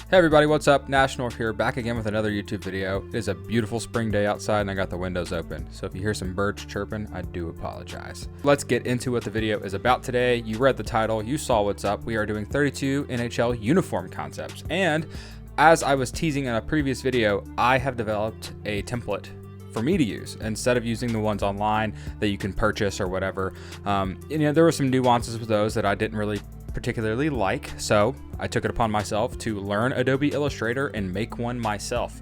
Hey everybody, what's up? Nash North here, back again with another YouTube video. It is a beautiful spring day outside and I got the windows open, so if you hear some birds chirping, I do apologize. Let's get into what the video is about today. You read the title, you saw what's up. We are doing 32 NHL uniform concepts, and as I was teasing in a previous video, I have developed a template for me to use instead of using the ones online that you can purchase or whatever. There were some nuances with those that I didn't really particularly like, so I took it upon myself to learn Adobe Illustrator and make one myself.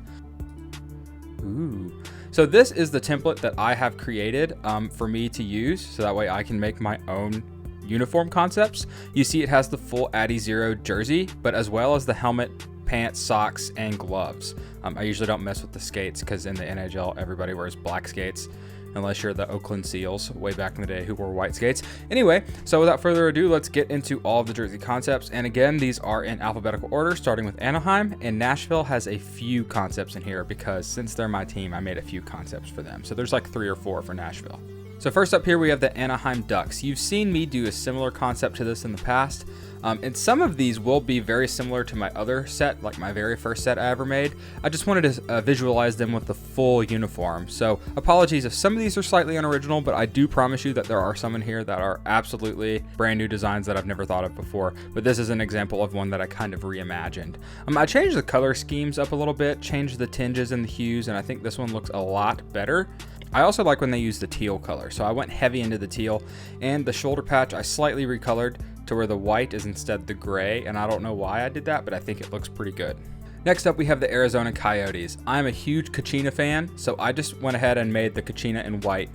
So this is the template that I have created for me to use, so that way I can make my own uniform concepts. You see it has the full Adizero jersey, but as well as the helmet, pants, socks, and gloves. I usually don't mess with the skates because in the NHL everybody wears black skates, unless you're the Oakland Seals way back in the day who wore white skates. Anyway, so without further ado, let's get into all of the jersey concepts. And again, these are in alphabetical order, starting with Anaheim, and Nashville has a few concepts in here because since they're my team, I made a few concepts for them. So there's like 3 or 4 for Nashville. So first up here, we have the Anaheim Ducks. You've seen me do a similar concept to this in the past. And some of these will be very similar to my other set, like my very first set I ever made. I just wanted to visualize them with the full uniform. So apologies if some of these are slightly unoriginal, but I do promise you that there are some in here that are absolutely brand new designs that I've never thought of before. But this is an example of one that I kind of reimagined. I changed the color schemes up a little bit, changed the tinges and the hues, and I think this one looks a lot better. I also like when they use the teal color, so I went heavy into the teal, and the shoulder patch I slightly recolored to where the white is instead the gray, and I don't know why I did that, but I think it looks pretty good. Next up, we have the Arizona Coyotes. I'm a huge Kachina fan, so I just went ahead and made the Kachina in white.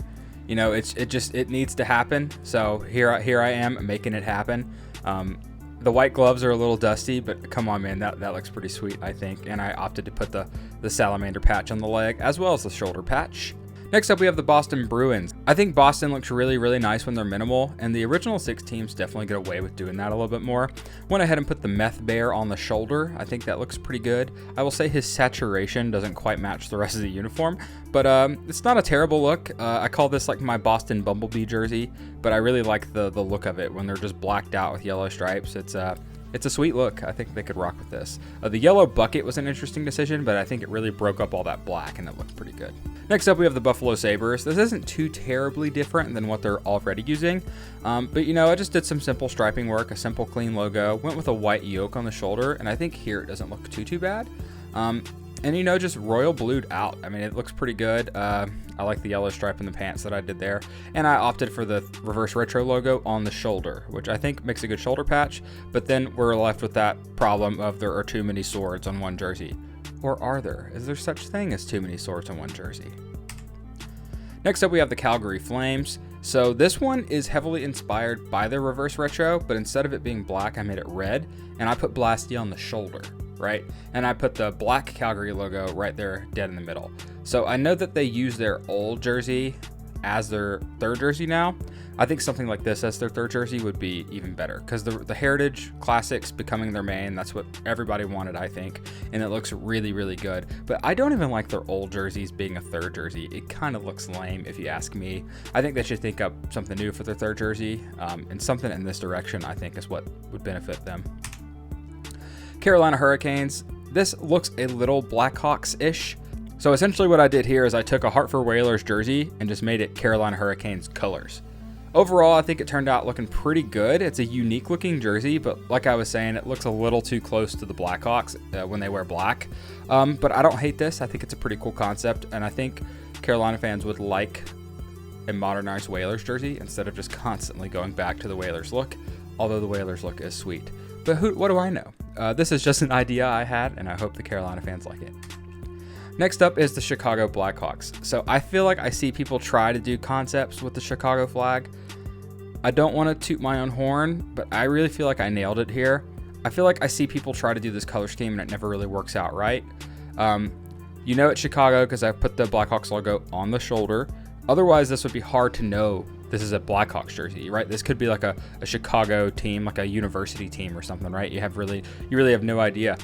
You know, it needs to happen, so here I am making it happen. The white gloves are a little dusty, but come on, man, that looks pretty sweet, I think, and I opted to put the salamander patch on the leg as well as the shoulder patch. Next up, we have the Boston Bruins. I think Boston looks really, really nice when they're minimal, and the original 6 teams definitely get away with doing that a little bit more. Went ahead and put the Meth Bear on the shoulder. I think that looks pretty good. I will say his saturation doesn't quite match the rest of the uniform, but it's not a terrible look. I call this like my Boston Bumblebee jersey, but I really like the look of it when they're just blacked out with yellow stripes. It's a sweet look. I think they could rock with this. The yellow bucket was an interesting decision, but I think it really broke up all that black and it looked pretty good. Next up, we have the Buffalo Sabres. This isn't too terribly different than what they're already using, but you know, I just did some simple striping work, a simple clean logo, went with a white yoke on the shoulder, and I think here it doesn't look too bad. And you know, just royal blued out. I mean, it looks pretty good. I like the yellow stripe in the pants that I did there. And I opted for the reverse retro logo on the shoulder, which I think makes a good shoulder patch. But then we're left with that problem of there are too many swords on one jersey. Or are there? Is there such thing as too many swords on one jersey? Next up, we have the Calgary Flames. So this one is heavily inspired by the reverse retro, but instead of it being black, I made it red. And I put Blasty on the shoulder. Right? And I put the black Calgary logo right there dead in the middle. So I know that they use their old jersey as their third jersey now. I think something like this as their third jersey would be even better because the Heritage Classics becoming their main, that's what everybody wanted, I think, and it looks really, really good. But I don't even like their old jerseys being a third jersey. It kind of looks lame if you ask me. I think they should think up something new for their third jersey, and something in this direction I think is what would benefit them. Carolina Hurricanes. This looks a little Blackhawks-ish. So essentially what I did here is I took a Hartford Whalers jersey and just made it Carolina Hurricanes colors. Overall, I think it turned out looking pretty good. It's a unique looking jersey, but like I was saying, it looks a little too close to the Blackhawks when they wear black. But I don't hate this. I think it's a pretty cool concept, and I think Carolina fans would like a modernized Whalers jersey instead of just constantly going back to the Whalers look, although the Whalers look is sweet. But what do I know? This is just an idea I had, and I hope the Carolina fans like it. Next up is the Chicago Blackhawks. So I feel like I see people try to do concepts with the Chicago flag. I don't want to toot my own horn, but I really feel like I nailed it here. I feel like I see people try to do this color scheme, and it never really works out right. You know it's Chicago because I put the Blackhawks logo on the shoulder. Otherwise, this would be hard to know this is a Blackhawks jersey, right? This could be like a Chicago team, like a university team or something, right? You really have no idea.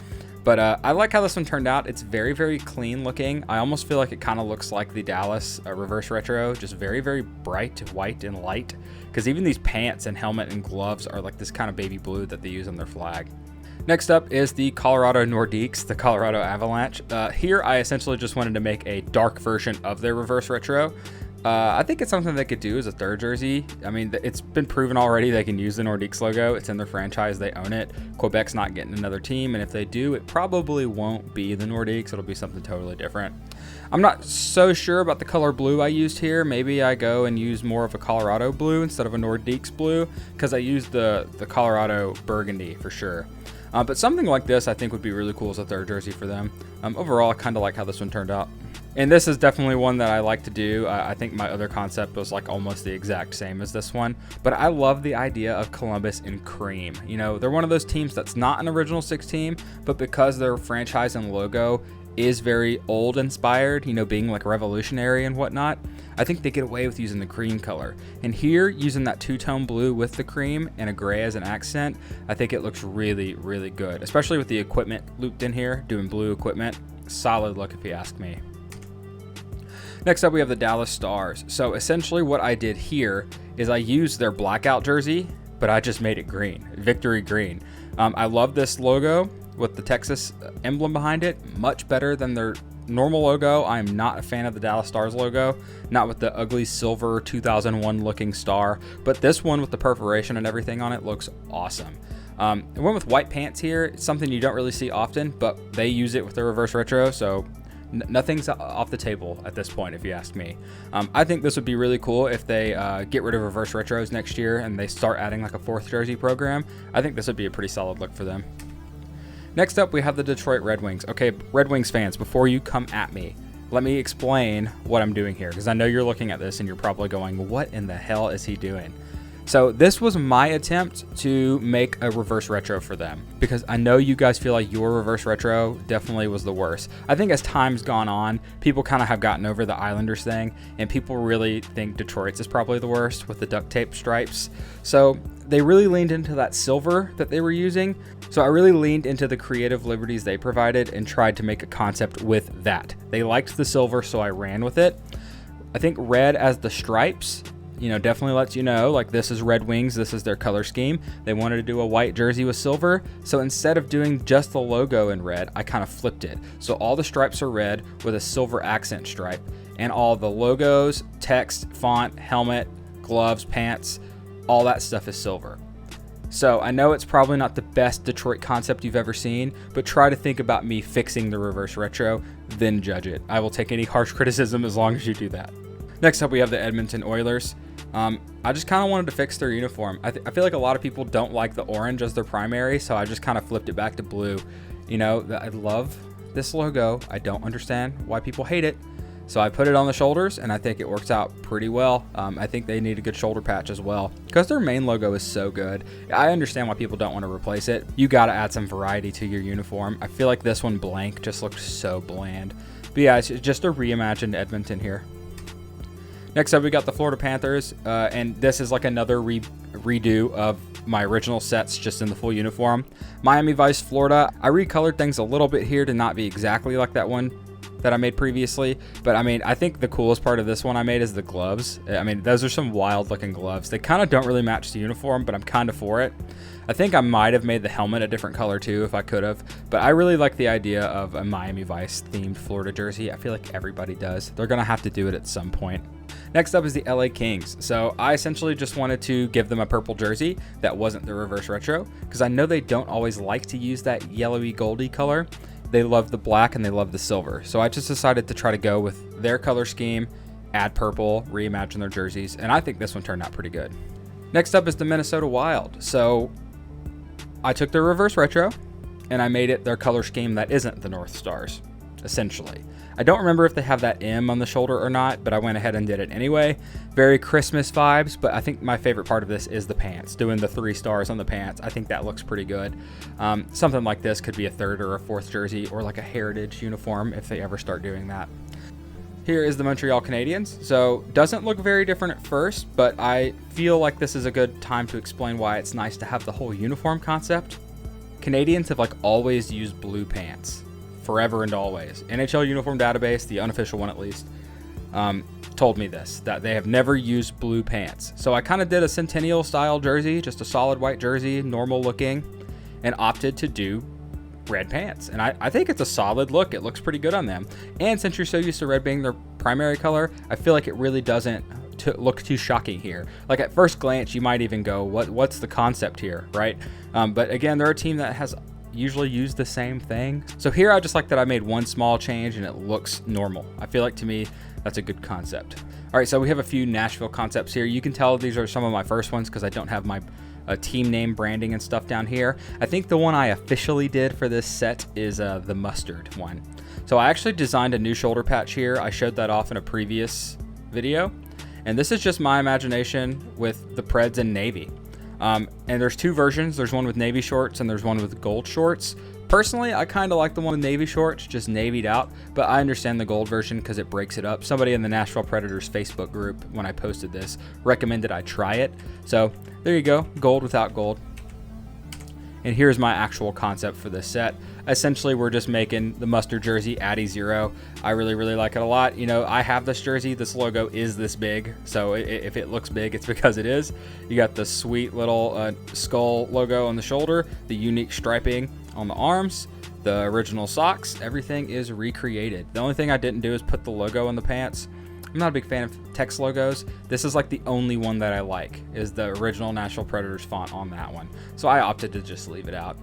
But I like how this one turned out. It's very, very clean looking. I almost feel like it kind of looks like the Dallas reverse retro, just very, very bright white and light. Because even these pants and helmet and gloves are like this kind of baby blue that they use on their flag. Next up is the Colorado Nordiques, the Colorado Avalanche. Here, I essentially just wanted to make a dark version of their reverse retro. I think it's something they could do as a third jersey. I mean, it's been proven already they can use the Nordiques logo. It's in their franchise. They own it. Quebec's not getting another team, and if they do, it probably won't be the Nordiques. It'll be something totally different. I'm not so sure about the color blue I used here. Maybe I go and use more of a Colorado blue instead of a Nordiques blue, because I used the Colorado burgundy for sure. But something like this I think would be really cool as a third jersey for them. Overall, I kind of like how this one turned out. And this is definitely one that I like to do. I think my other concept was like almost the exact same as this one. But I love the idea of Columbus in cream. You know, they're one of those teams that's not an original six team, but because their franchise and logo is very old inspired, you know, being like revolutionary and whatnot, I think they get away with using the cream color. And here, using that two-tone blue with the cream and a gray as an accent, I think it looks really, really good, especially with the equipment looped in here, doing blue equipment. Solid look if you ask me. Next up, we have the Dallas Stars. So essentially what I did here is I used their blackout jersey, but I just made it green, victory green. I love this logo with the Texas emblem behind it, much better than their normal logo. I am not a fan of the Dallas Stars logo, not with the ugly silver 2001 looking star, but this one with the perforation and everything on it looks awesome. I went with white pants here. It's something you don't really see often, but they use it with the reverse retro, so nothing's off the table at this point, if you ask me. I think this would be really cool if they get rid of reverse retros next year and they start adding like a fourth jersey program. I think this would be a pretty solid look for them. Next up, we have the Detroit Red Wings. Okay, Red Wings fans, before you come at me, let me explain what I'm doing here, because I know you're looking at this and you're probably going, what in the hell is he doing? So this was my attempt to make a reverse retro for them, because I know you guys feel like your reverse retro definitely was the worst. I think as time's gone on, people kind of have gotten over the Islanders thing, and people really think Detroit's is probably the worst with the duct tape stripes. So they really leaned into that silver that they were using. So I really leaned into the creative liberties they provided and tried to make a concept with that. They liked the silver, so I ran with it. I think red as the stripes, you know, definitely lets you know, like, this is Red Wings, this is their color scheme. They wanted to do a white jersey with silver, so instead of doing just the logo in red, I kind of flipped it. So all the stripes are red with a silver accent stripe, and all the logos, text, font, helmet, gloves, pants, all that stuff is silver. So I know it's probably not the best Detroit concept you've ever seen, but try to think about me fixing the reverse retro, then judge it. I will take any harsh criticism as long as you do that. Next up, we have the Edmonton Oilers. I just kind of wanted to fix their uniform. I feel like a lot of people don't like the orange as their primary, so I just kind of flipped it back to blue. You know, I love this logo. I don't understand why people hate it. So I put it on the shoulders, and I think it works out pretty well. I think they need a good shoulder patch as well, because their main logo is so good. I understand why people don't want to replace it. You got to add some variety to your uniform. I feel like this one blank just looked so bland. But yeah, it's just a reimagined Edmonton here. Next up, we got the Florida Panthers, and this is like another redo of my original sets, just in the full uniform. Miami Vice, Florida. I recolored things a little bit here to not be exactly like that one that I made previously, but I mean, I think the coolest part of this one I made is the gloves. I mean, those are some wild looking gloves. They kind of don't really match the uniform, but I'm kind of for it. I think I might have made the helmet a different color too if I could have, but I really like the idea of a Miami Vice themed Florida jersey. I feel like everybody does. They're gonna have to do it at some point. Next up is the LA Kings. So I essentially just wanted to give them a purple jersey that wasn't the reverse retro, because I know they don't always like to use that yellowy goldy color. They love the black and they love the silver. So I just decided to try to go with their color scheme, add purple, reimagine their jerseys, and I think this one turned out pretty good. Next up is the Minnesota Wild. So I took their reverse retro and I made it their color scheme that isn't the North Stars, essentially. I don't remember if they have that M on the shoulder or not, but I went ahead and did it anyway. Very Christmas vibes, but I think my favorite part of this is the pants, doing the 3 stars on the pants. I think that looks pretty good. Something like this could be a third or a fourth jersey, or like a heritage uniform if they ever start doing that. Here is the Montreal Canadiens. So doesn't look very different at first, but I feel like this is a good time to explain why it's nice to have the whole uniform concept. Canadians have like always used blue pants. Forever and always. NHL Uniform Database, the unofficial one at least, told me this, that they have never used blue pants. So I kind of did a Centennial style jersey, just a solid white jersey, normal looking, and opted to do red pants. And I think it's a solid look. It looks pretty good on them. And since you're so used to red being their primary color, I feel like it really doesn't look too shocking here. Like at first glance, you might even go, what's the concept here, right? But again, they're a team that has usually used the same thing. So here I just like that I made one small change and it looks normal. I feel like to me, that's a good concept. All right, so we have a few Nashville concepts here. You can tell these are some of my first ones because I don't have my team name branding and stuff down here. I think the one I officially did for this set is the mustard one. So I actually designed a new shoulder patch here. I showed that off in a previous video. And this is just my imagination with the Preds in navy. And there's two versions. There's one with navy shorts and there's one with gold shorts. Personally, I kind of like the one with navy shorts, just navied out, but I understand the gold version because it breaks it up. Somebody in the Nashville Predators Facebook group, when I posted this, recommended I try it. So there you go, gold without gold. And here's my actual concept for this set. Essentially, we're just making the mustard jersey Addy Zero. I really like it a lot. You know, I have this jersey. This logo is this big. So if it looks big, it's because it is. You got the sweet little skull logo on the shoulder, the unique striping on the arms, the original socks. Everything is recreated. The only thing I didn't do is put the logo on the pants. I'm not a big fan of text logos. This is like the only one that I like, is the original Nashville Predators font on that one. So I opted to just leave it out.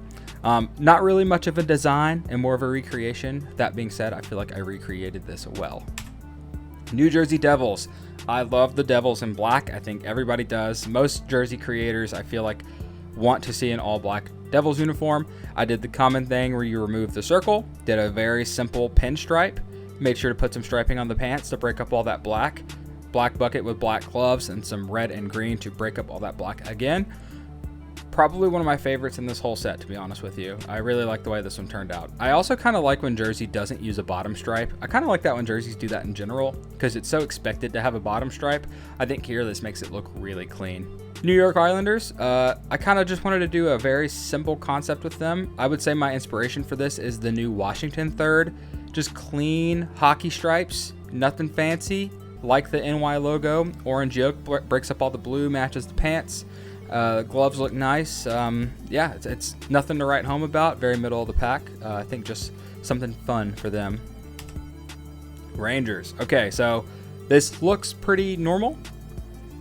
Not really much of a design and more of a recreation. That being said, I feel like I recreated this well. New Jersey Devils. I love the Devils in black. I think everybody does. Most jersey creators, I feel like, want to see an all black Devils uniform. I did the common thing where you remove the circle, did a very simple pinstripe, made sure to put some striping on the pants to break up all that black bucket with black gloves, and some red and green to break up all that black again. Probably one of my favorites in this whole set, to be honest with you. I really like the way this one turned out. I also kind of like when jersey doesn't use a bottom stripe. I kind of like that when jerseys do that in general because it's so expected to have a bottom stripe. I think here this makes it look really clean. New York Islanders, I kind of just wanted to do a very simple concept with them. I would say my inspiration for this is the new Washington third. Just clean hockey stripes, nothing fancy, like the NY logo. Orange yoke breaks up all the blue, matches the pants. Gloves look nice. Yeah, it's nothing to write home about. Very middle of the pack. I think just something fun for them. Rangers. Okay, so this looks pretty normal,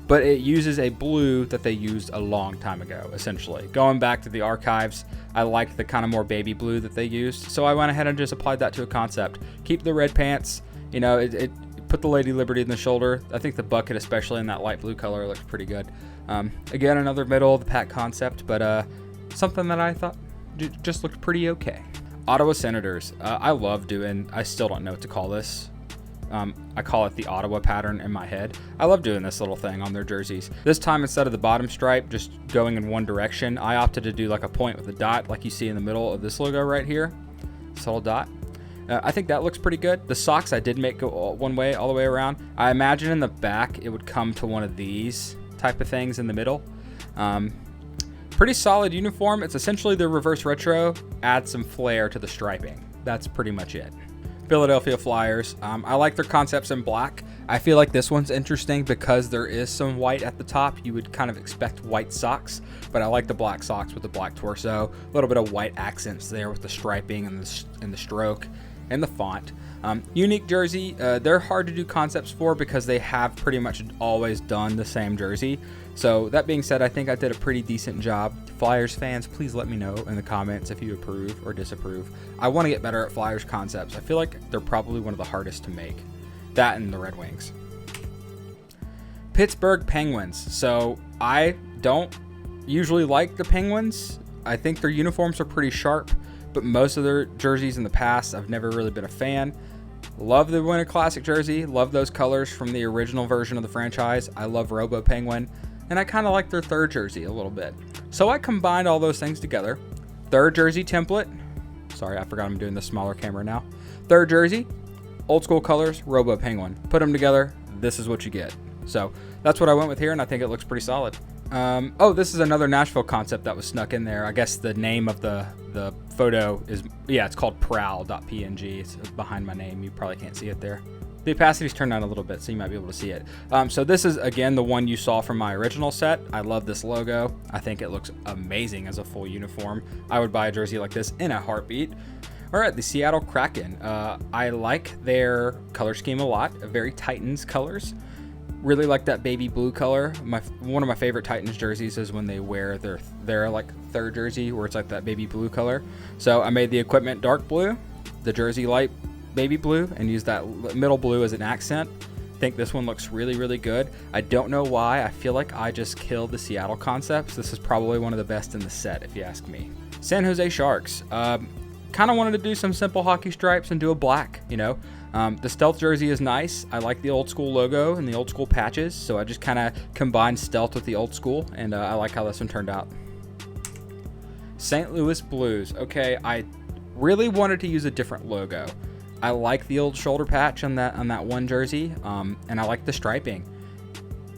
but it uses a blue that they used a long time ago, essentially. Going back to the archives, I liked the kind of more baby blue that they used, so I went ahead and just applied that to a concept. Keep the red pants, you know, it put the Lady Liberty in the shoulder. I think the bucket, especially in that light blue color, looks pretty good. Again, another middle of the pack concept, but something that I thought just looked pretty okay. Ottawa Senators. I still don't know what to call this. I call it the Ottawa pattern in my head. I love doing this little thing on their jerseys. This time, instead of the bottom stripe just going in one direction, I opted to do like a point with a dot like you see in the middle of this logo right here. This little dot. I think that looks pretty good. The socks I did make go one way all the way around. I imagine in the back it would come to one of these type of things in the middle. Pretty solid uniform. It's essentially the reverse retro. Add some flair to the striping. That's pretty much it. Philadelphia Flyers. I like their concepts in black. I feel like this one's interesting because there is some white at the top. You would kind of expect white socks, but I like the black socks with the black torso. A little bit of white accents there with the striping and the stroke and the font. Unique jersey. They're hard to do concepts for because they have pretty much always done the same jersey. So that being said, I think I did a pretty decent job. Flyers fans, please let me know in the comments if you approve or disapprove. I want to get better at Flyers concepts. I feel like they're probably one of the hardest to make. That and the Red Wings. Pittsburgh Penguins. So I don't usually like the Penguins. I think their uniforms are pretty sharp, but most of their jerseys in the past, I've never really been a fan. Love the Winter Classic jersey. Love those colors from the original version of the franchise. I love Robo Penguin. And I kind of like their third jersey a little bit. So I combined all those things together. Third jersey template. Sorry, I forgot I'm doing the smaller camera now. Third jersey, old school colors, Robo Penguin. Put them together, this is what you get. So that's what I went with here, and I think it looks pretty solid. Oh, this is another Nashville concept that was snuck in there. I guess the name of the photo is, yeah, it's called prowl.png. It's behind my name. You probably can't see it there. The opacity's turned down a little bit, so you might be able to see it. So this is, again, the one you saw from my original set. I love this logo. I think it looks amazing as a full uniform. I would buy a jersey like this in a heartbeat. All right, the Seattle Kraken. I like their color scheme a lot. Very Titans colors. Really like that baby blue color. One of my favorite Titans jerseys is when they wear their like third jersey where it's like that baby blue color. So I made the equipment dark blue, the jersey light baby blue, and use that middle blue as an accent. I think this one looks really, really good. I don't know why. I feel like I just killed the Seattle concepts. This is probably one of the best in the set, if you ask me. San Jose Sharks. Kind of wanted to do some simple hockey stripes and do a black, you know. The stealth jersey is nice. I like the old school logo and the old school patches, so I just kind of combined stealth with the old school, and I like how this one turned out. St. Louis Blues. Okay, I really wanted to use a different logo. I like the old shoulder patch on that one jersey, and I like the striping.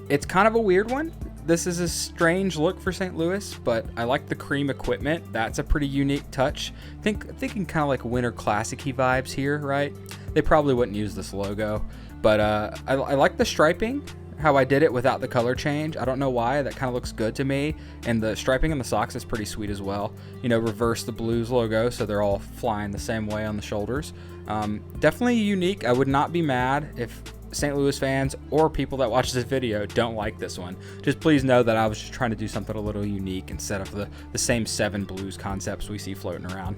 It's kind of a weird one. This is a strange look for St. Louis, but I like the cream equipment. That's a pretty unique touch. Thinking kind of like Winter Classic-y vibes here, right? They probably wouldn't use this logo, but I like the striping, how I did it without the color change. I don't know why. That kind of looks good to me, and the striping on the socks is pretty sweet as well. You know, reverse the Blues logo, so they're all flying the same way on the shoulders. Definitely unique. I would not be mad if St. Louis fans or people that watch this video don't like this one. Just please know that I was just trying to do something a little unique instead of the same 7 Blues concepts we see floating around.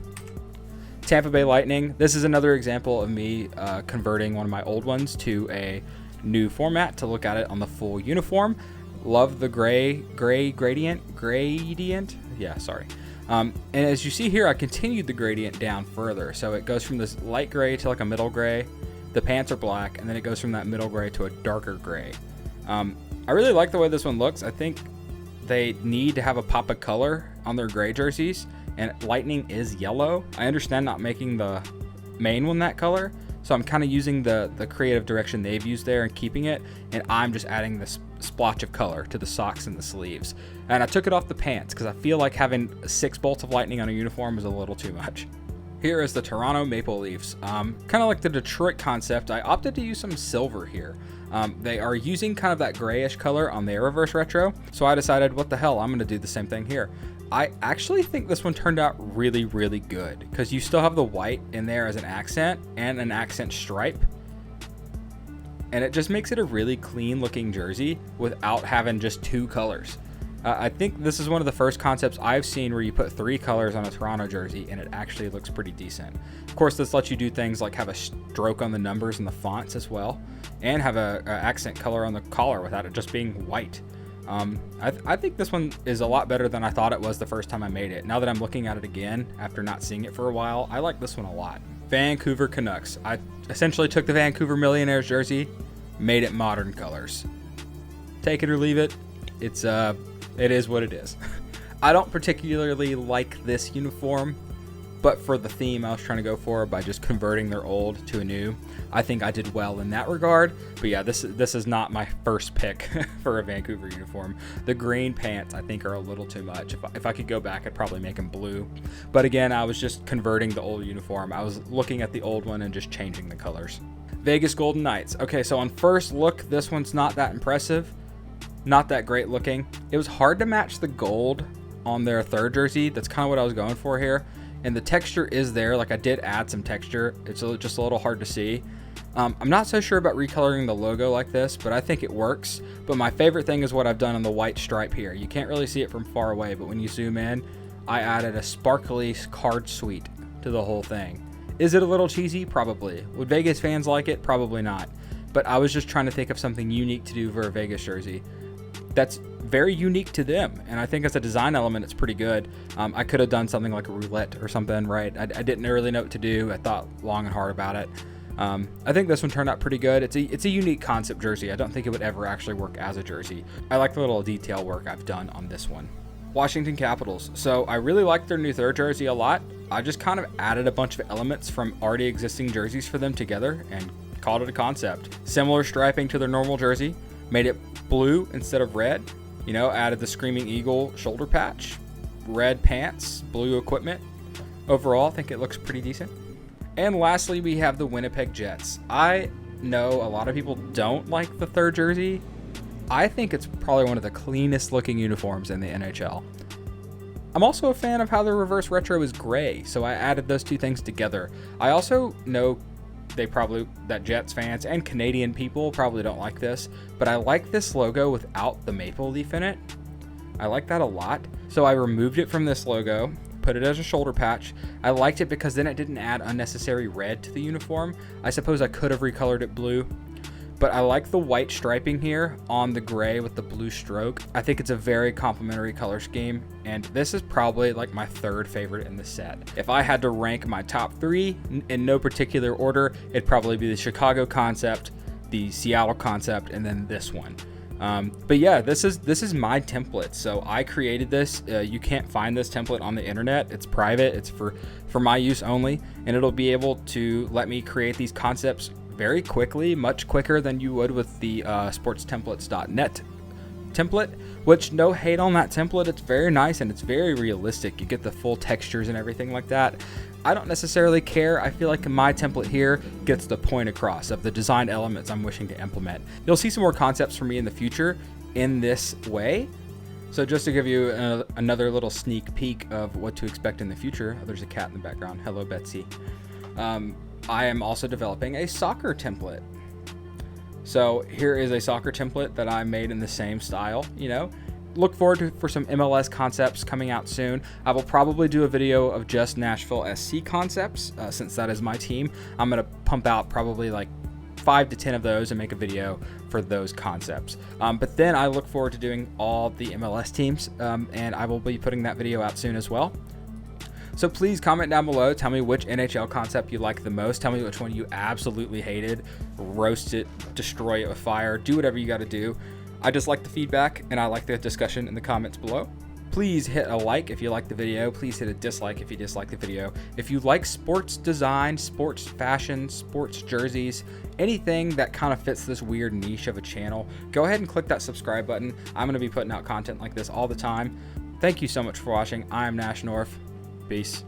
Tampa Bay Lightning. This is another example of me converting one of my old ones to a new format to look at it on the full uniform. Love the gray gradient. Yeah, sorry. And as you see here, I continued the gradient down further. So it goes from this light gray to like a middle gray. The pants are black, and then it goes from that middle gray to a darker gray. I really like the way this one looks. I think they need to have a pop of color on their gray jerseys, and Lightning is yellow. I understand not making the main one that color, so I'm kind of using the creative direction they've used there and keeping it, and I'm just adding this splotch of color to the socks and the sleeves. And I took it off the pants because I feel like having 6 bolts of lightning on a uniform is a little too much. Here is the Toronto Maple Leafs. Kind of like the Detroit concept, I opted to use some silver here. They are using kind of that grayish color on their reverse retro, so I decided, what the hell, I'm going to do the same thing here. I actually think this one turned out really, really good because you still have the white in there as an accent and an accent stripe. And it just makes it a really clean looking jersey without having just 2 colors. I think this is one of the first concepts I've seen where you put 3 colors on a Toronto jersey and it actually looks pretty decent. Of course, this lets you do things like have a stroke on the numbers and the fonts as well, and have a accent color on the collar without it just being white. I think this one is a lot better than I thought it was the first time I made it. Now that I'm looking at it again after not seeing it for a while, I like this one a lot. Vancouver Canucks. I essentially took the Vancouver Millionaires jersey, made it modern colors. Take it or leave it. It is what it is. I don't particularly like this uniform, but for the theme I was trying to go for by just converting their old to a new, I think I did well in that regard. But yeah, this is not my first pick for a Vancouver uniform. The green pants I think are a little too much. If I could go back, I'd probably make them blue. But again, I was just converting the old uniform. I was looking at the old one and just changing the colors. Vegas Golden Knights. Okay, so on first look, this one's not that impressive. Not that great looking. It was hard to match the gold on their third jersey. That's kind of what I was going for here. And the texture is there. Like, I did add some texture. It's just a little hard to see. I'm not so sure about recoloring the logo like this, but I think it works. But my favorite thing is what I've done on the white stripe here. You can't really see it from far away, but when you zoom in, I added a sparkly card suite to the whole thing. Is it a little cheesy? Probably. Would Vegas fans like it? Probably not. But I was just trying to think of something unique to do for a Vegas jersey that's very unique to them, and I think as a design element it's pretty good. I could have done something like a roulette or something, right? I didn't really know what to do. I thought long and hard about it. I think this one turned out pretty good. It's a unique concept jersey. I don't think it would ever actually work as a jersey. I like the little detail work I've done on this one. Washington Capitals. So I really like their new third jersey a lot. I just kind of added a bunch of elements from already existing jerseys for them together and called it a concept. Similar striping to their normal jersey. Made it blue instead of red. You know, added the Screaming Eagle shoulder patch, red pants, blue equipment. Overall, I think it looks pretty decent. And lastly, we have the Winnipeg Jets. I know a lot of people don't like the third jersey, I think it's probably one of the cleanest looking uniforms in the NHL. I'm also a fan of how the reverse retro is gray, so I added those two things together. I also know that Jets fans and Canadian people probably don't like this, but I like this logo without the maple leaf in it. I like that a lot. So I removed it from this logo, put it as a shoulder patch. I liked it because then it didn't add unnecessary red to the uniform. I suppose I could have recolored it blue, but I like the white striping here on the gray with the blue stroke. I think it's a very complimentary color scheme, and this is probably like my third favorite in the set. If I had to rank my top three in no particular order, it'd probably be the Chicago concept, the Seattle concept, and then this one. But yeah, this is my template. So I created this. You can't find this template on the internet. It's private. It's for my use only, and it'll be able to let me create these concepts very quickly, much quicker than you would with the sportstemplates.net template, which no hate on that template. It's very nice and it's very realistic. You get the full textures and everything like that. I don't necessarily care. I feel like my template here gets the point across of the design elements I'm wishing to implement. You'll see some more concepts from me in the future in this way. So just to give you another little sneak peek of what to expect in the future. Oh, there's a cat in the background. Hello, Betsy. I am also developing a soccer template. So here is a soccer template that I made in the same style, Look forward for some MLS concepts coming out soon. I will probably do a video of just Nashville SC concepts, since that is my team. I'm going to pump out probably like 5 to 10 of those and make a video for those concepts. But then I look forward to doing all the MLS teams, and I will be putting that video out soon as well. So please comment down below. Tell me which NHL concept you like the most. Tell me which one you absolutely hated. Roast it, destroy it with fire, do whatever you got to do. I just like the feedback and I like the discussion in the comments below. Please hit a like if you like the video. Please hit a dislike if you dislike the video. If you like sports design, sports fashion, sports jerseys, anything that kind of fits this weird niche of a channel, go ahead and click that subscribe button. I'm going to be putting out content like this all the time. Thank you so much for watching. I'm Nash North. Peace.